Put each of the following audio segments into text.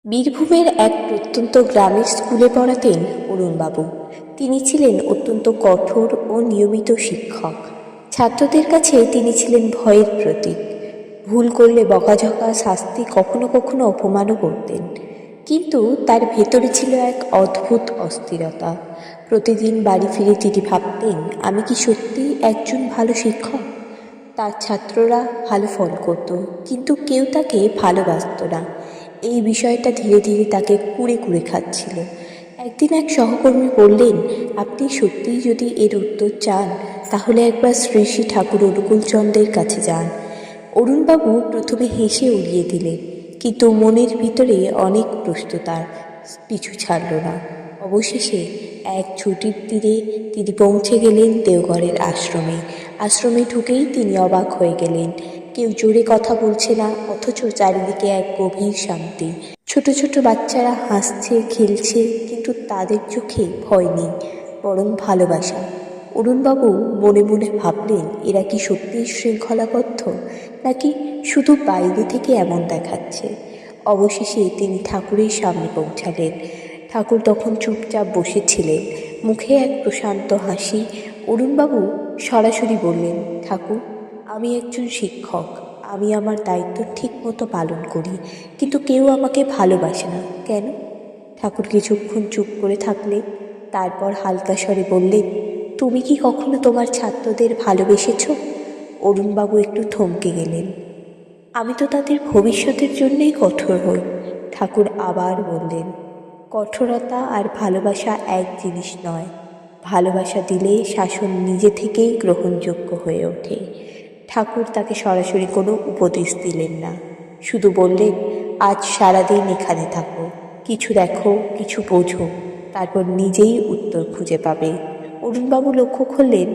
বীরভূমের এক প্রত্যন্ত গ্রামের স্কুলে পড়াতেন অরুণবাবু। তিনি ছিলেন অত্যন্ত কঠোর ও নিয়মিত শিক্ষক। ছাত্রদের কাছে তিনি ছিলেন ভয়ের প্রতীক। ভুল করলে বকাঝকা, শাস্তি, কখনো কখনো অপমানও করতেন। কিন্তু তার ভেতরে ছিল এক অদ্ভুত অস্থিরতা। প্রতিদিন বাড়ি ফিরে তিনি ভাবতেন, আমি কি সত্যিই একজন ভালো শিক্ষক? তার ছাত্ররা ভালো ফল করত, কিন্তু কেউ তাকে ভালোবাসত না। এই বিষয়টা ধীরে ধীরে তাকে কুরে কুরে খাচ্ছিল। একদিন এক সহকর্মী বললেন, আপনি সত্যিই যদি এর উত্তর চান তাহলে একবার শ্রী শ্রী ঠাকুর অনুকূলচন্দ্রের কাছে যান। অরুণবাবু প্রথমে হেসে উড়িয়ে দিলেন, কিন্তু মনের ভিতরে অনেক প্রশ্ন তার পিছু ছাড়ল না। অবশেষে এক ছুটির দিনে তিনি পৌঁছে গেলেন দেওঘরের আশ্রমে। আশ্রমে ঢুকেই তিনি অবাক হয়ে গেলেন। কেউ জোরে কথা বলছে না, অথচ চারিদিকে এক গভীর শান্তি। ছোট ছোট বাচ্চারা হাসছে, খেলছে, কিন্তু তাদের চোখে ভয় নেই, বরং ভালোবাসা। অরুণবাবু মনে মনে ভাবলেন, এরা কি সত্যিই শৃঙ্খলাবদ্ধ, নাকি শুধু বাইরে থেকে এমন দেখাচ্ছে? অবশেষে তিনি ঠাকুরের সামনে পৌঁছালেন। ঠাকুর তখন চুপচাপ বসেছিলেন, মুখে এক প্রশান্ত হাসি। অরুণবাবু সরাসরি বললেন, ঠাকুর, আমি একজন শিক্ষক। আমি আমার দায়িত্ব ঠিক মতো পালন করি, কিন্তু কেউ আমাকে ভালোবাসে না কেন? ঠাকুর কিছুক্ষণ চুপ করে থাকলেন, তারপর হালকা স্বরে বললেন, তুমি কি কখনো তোমার ছাত্রদের ভালোবেসেছ? অরুণবাবু একটু থমকে গেলেন। আমি তো তাদের ভবিষ্যতের জন্যই কঠোর হই। ঠাকুর আবার বললেন, কঠোরতা আর ভালোবাসা এক জিনিস নয়। ভালোবাসা দিলে শাসন নিজে থেকেই গ্রহণযোগ্য হয়ে ওঠে। ঠাকুর তাকে সরাসরি কোনো উপদেশ দিলেন না, শুধু বললেন, আজ সারাদিন এখানে থাকো, কিছু দেখো, কিছু বোঝো, তারপর নিজেই উত্তর খুঁজে পাবে। অরুণবাবু লক্ষ্য করলেন,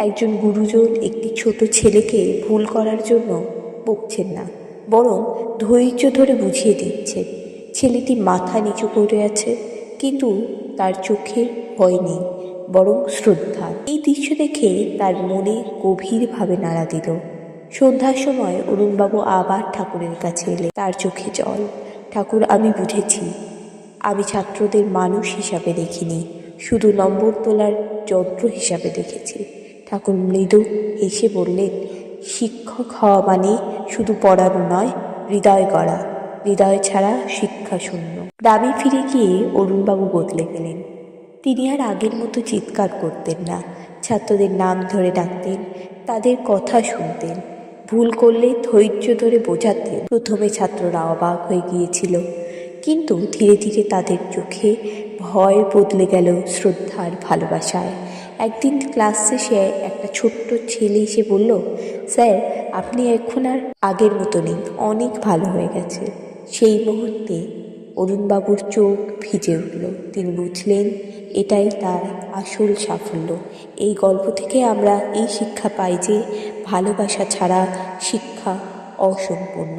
একজন গুরুজন একটি ছোট ছেলেকে ভুল করার জন্য বকছেন না, বরং ধৈর্য ধরে বুঝিয়ে দিচ্ছেন। ছেলেটি মাথা নিচু করে আছে, কিন্তু তার চোখে ভয় নেই, বরং শ্রদ্ধা। এই দৃশ্য দেখে তার মনে গভীরভাবে নাড়া দিল। সন্ধ্যার সময় অরুণবাবু আবার ঠাকুরের কাছে এলেন, তার চোখে জল। ঠাকুর, আমি বুঝেছি। আমি ছাত্রদের মানুষ হিসাবে দেখিনি, শুধু নম্বর তোলার যন্ত্র হিসাবে দেখেছি। ঠাকুর মৃদু হেসে বললেন, শিক্ষক হওয়া মানে শুধু পড়ানো নয়, হৃদয় গড়া। হৃদয় ছাড়া শিক্ষা শূন্য। গ্রামে ফিরে গিয়ে অরুণবাবু বদলে গেলেন। তিনি আর আগের মতো চিৎকার করতেন না, ছাত্রদের নাম ধরে ডাকতেন, তাদের কথা শুনতেন, ভুল করলে ধৈর্য ধরে বোঝাতেন। প্রথমে ছাত্ররা অবাক হয়ে গিয়েছিল, কিন্তু ধীরে ধীরে তাদের চোখে ভয় বদলে গেল শ্রদ্ধার ভালোবাসায়। একদিন ক্লাস শেষে একটা ছোট্ট ছেলে এসে বলল, স্যার, আপনি এখন আর আগের মতো নেই, অনেক ভালো হয়ে গেছে। সেই মুহূর্তে অরুণবাবুর চোখ ভিজে উঠল। তিনি বুঝলেন, এটাই তার আসল সাফল্য। এই গল্প থেকে আমরা এই শিক্ষা পাই যে ভালোবাসা ছাড়া শিক্ষা অসম্পূর্ণ।